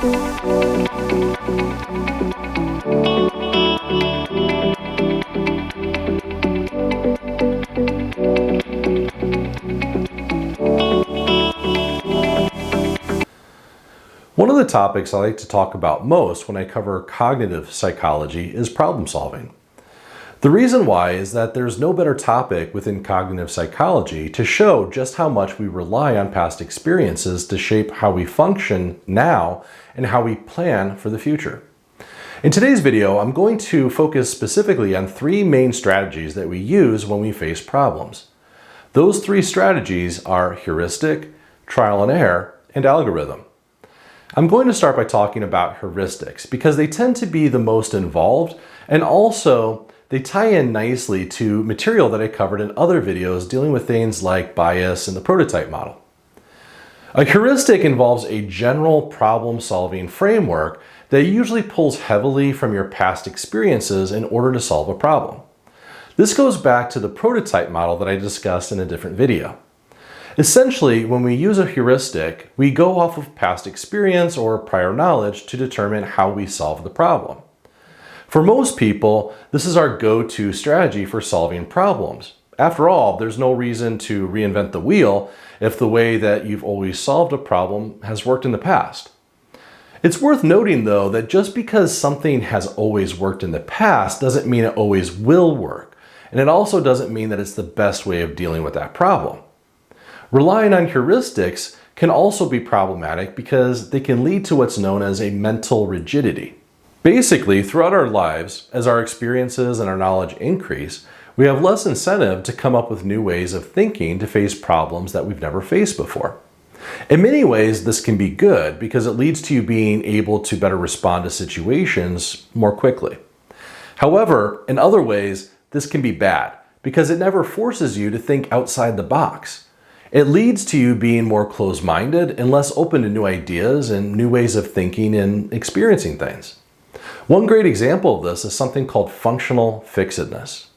One of the topics I like to talk about most when I cover cognitive psychology is problem solving. The reason why is that there's no better topic within cognitive psychology to show just how much we rely on past experiences to shape how we function now and how we plan for the future. In today's video, I'm going to focus specifically on three main strategies that we use when we face problems. Those three strategies are heuristic, trial and error, and algorithm. I'm going to start by talking about heuristics because they tend to be the most involved, and also they tie in nicely to material that I covered in other videos dealing with things like bias and the prototype model. A heuristic involves a general problem-solving framework that usually pulls heavily from your past experiences in order to solve a problem. This goes back to the prototype model that I discussed in a different video. Essentially, when we use a heuristic, we go off of past experience or prior knowledge to determine how we solve the problem. For most people, this is our go-to strategy for solving problems. After all, there's no reason to reinvent the wheel if the way that you've always solved a problem has worked in the past. It's worth noting, though, that just because something has always worked in the past doesn't mean it always will work, and it also doesn't mean that it's the best way of dealing with that problem. Relying on heuristics can also be problematic because they can lead to what's known as a mental rigidity. Basically, throughout our lives, as our experiences and our knowledge increase, we have less incentive to come up with new ways of thinking to face problems that we've never faced before. In many ways, this can be good because it leads to you being able to better respond to situations more quickly. However, in other ways, this can be bad because it never forces you to think outside the box. It leads to you being more closed-minded and less open to new ideas and new ways of thinking and experiencing things. One great example of this is something called functional fixedness.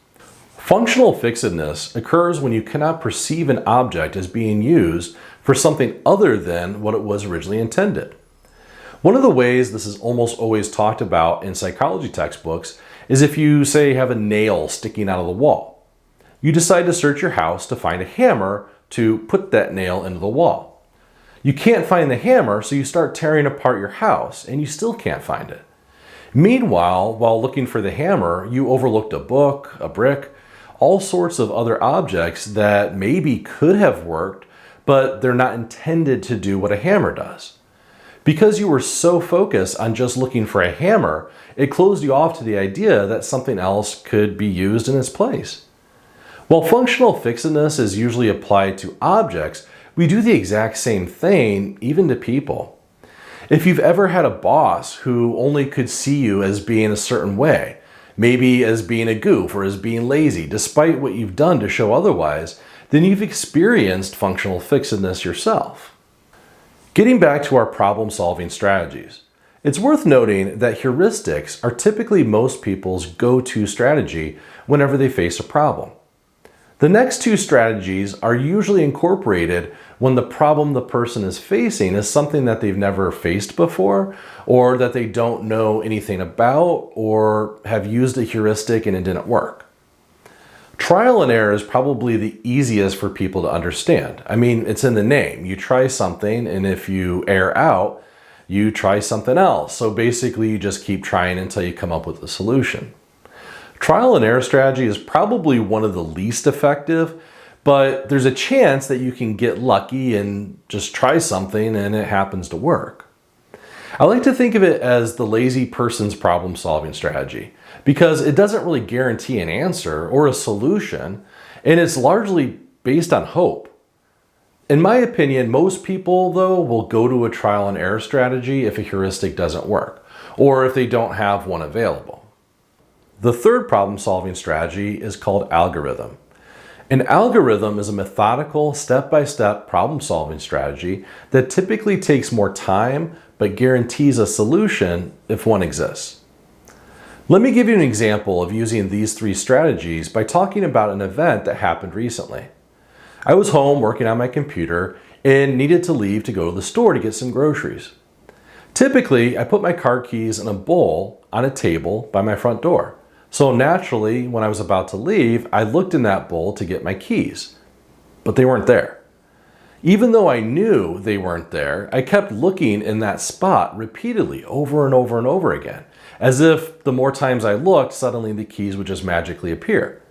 Functional fixedness occurs when you cannot perceive an object as being used for something other than what it was originally intended. One of the ways this is almost always talked about in psychology textbooks is if you, say, have a nail sticking out of the wall. You decide to search your house to find a hammer to put that nail into the wall. You can't find the hammer, so you start tearing apart your house, and you still can't find it. Meanwhile, while looking for the hammer, you overlooked a book, a brick, all sorts of other objects that maybe could have worked, but they're not intended to do what a hammer does. Because you were so focused on just looking for a hammer, it closed you off to the idea that something else could be used in its place. While functional fixedness is usually applied to objects, we do the exact same thing even to people. If you've ever had a boss who only could see you as being a certain way, maybe as being a goof or as being lazy, despite what you've done to show otherwise, then you've experienced functional fixedness yourself. Getting back to our problem-solving strategies, it's worth noting that heuristics are typically most people's go-to strategy whenever they face a problem. The next two strategies are usually incorporated when the problem the person is facing is something that they've never faced before, or that they don't know anything about, or have used a heuristic and it didn't work. Trial and error is probably the easiest for people to understand. I mean, it's in the name. You try something, and if you err out, you try something else. So basically, you just keep trying until you come up with a solution. Trial and error strategy is probably one of the least effective, but there's a chance that you can get lucky and just try something and it happens to work. I like to think of it as the lazy person's problem-solving strategy because it doesn't really guarantee an answer or a solution, and it's largely based on hope. In my opinion, most people, though, will go to a trial and error strategy if a heuristic doesn't work, or if they don't have one available. The third problem-solving strategy is called algorithm. An algorithm is a methodical, step-by-step problem-solving strategy that typically takes more time but guarantees a solution if one exists. Let me give you an example of using these three strategies by talking about an event that happened recently. I was home working on my computer and needed to leave to go to the store to get some groceries. Typically, I put my car keys in a bowl on a table by my front door. So naturally, when I was about to leave, I looked in that bowl to get my keys, but they weren't there. Even though I knew they weren't there, I kept looking in that spot repeatedly over and over and over again, as if the more times I looked, suddenly the keys would just magically appear.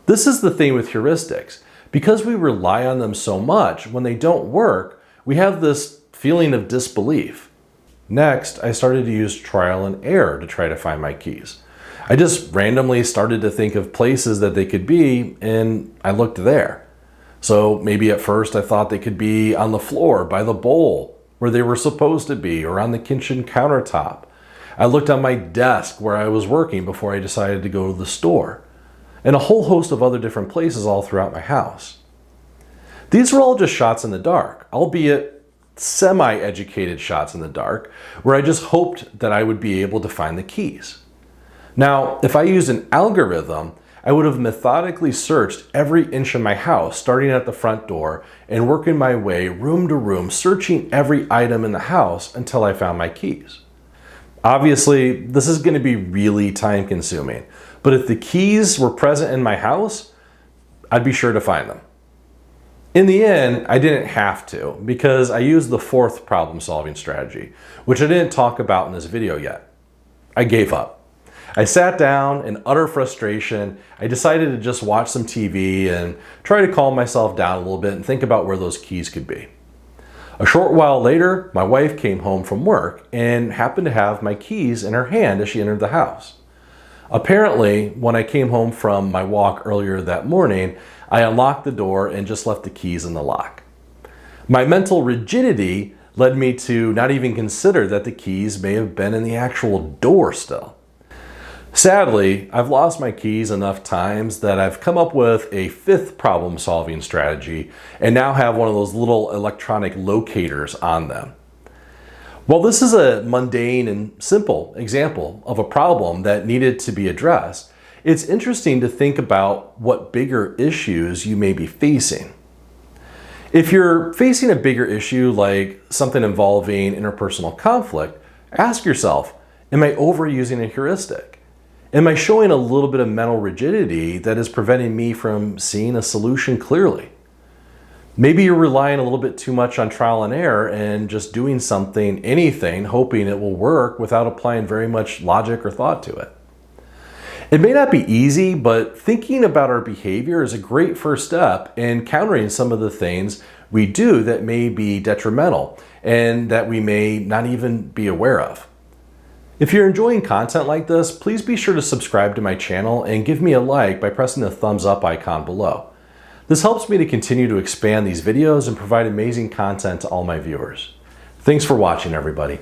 This is the thing with heuristics. Because we rely on them so much, when they don't work, we have this feeling of disbelief. Next, I started to use trial and error to try to find my keys. I just randomly started to think of places that they could be, and I looked there. So maybe at first I thought they could be on the floor by the bowl where they were supposed to be, or on the kitchen countertop. I looked on my desk where I was working before I decided to go to the store, and a whole host of other different places all throughout my house. These were all just shots in the dark, albeit semi-educated shots in the dark, where I just hoped that I would be able to find the keys. Now, if I used an algorithm, I would have methodically searched every inch of my house, starting at the front door and working my way room to room, searching every item in the house until I found my keys. Obviously, this is going to be really time consuming, but if the keys were present in my house, I'd be sure to find them. In the end, I didn't have to, because I used the fourth problem-solving strategy, which I didn't talk about in this video yet. I gave up. I sat down in utter frustration. I decided to just watch some TV and try to calm myself down a little bit and think about where those keys could be. A short while later, my wife came home from work and happened to have my keys in her hand as she entered the house. Apparently, when I came home from my walk earlier that morning, I unlocked the door and just left the keys in the lock. My mental rigidity led me to not even consider that the keys may have been in the actual door still. Sadly, I've lost my keys enough times that I've come up with a fifth problem-solving strategy and now have one of those little electronic locators on them. While this is a mundane and simple example of a problem that needed to be addressed, it's interesting to think about what bigger issues you may be facing. If you're facing a bigger issue like something involving interpersonal conflict, ask yourself, am I overusing a heuristic? Am I showing a little bit of mental rigidity that is preventing me from seeing a solution clearly? Maybe you're relying a little bit too much on trial and error and just doing something, anything, hoping it will work without applying very much logic or thought to it. It may not be easy, but thinking about our behavior is a great first step in countering some of the things we do that may be detrimental and that we may not even be aware of. If you're enjoying content like this, please be sure to subscribe to my channel and give me a like by pressing the thumbs up icon below. This helps me to continue to expand these videos and provide amazing content to all my viewers. Thanks for watching, everybody.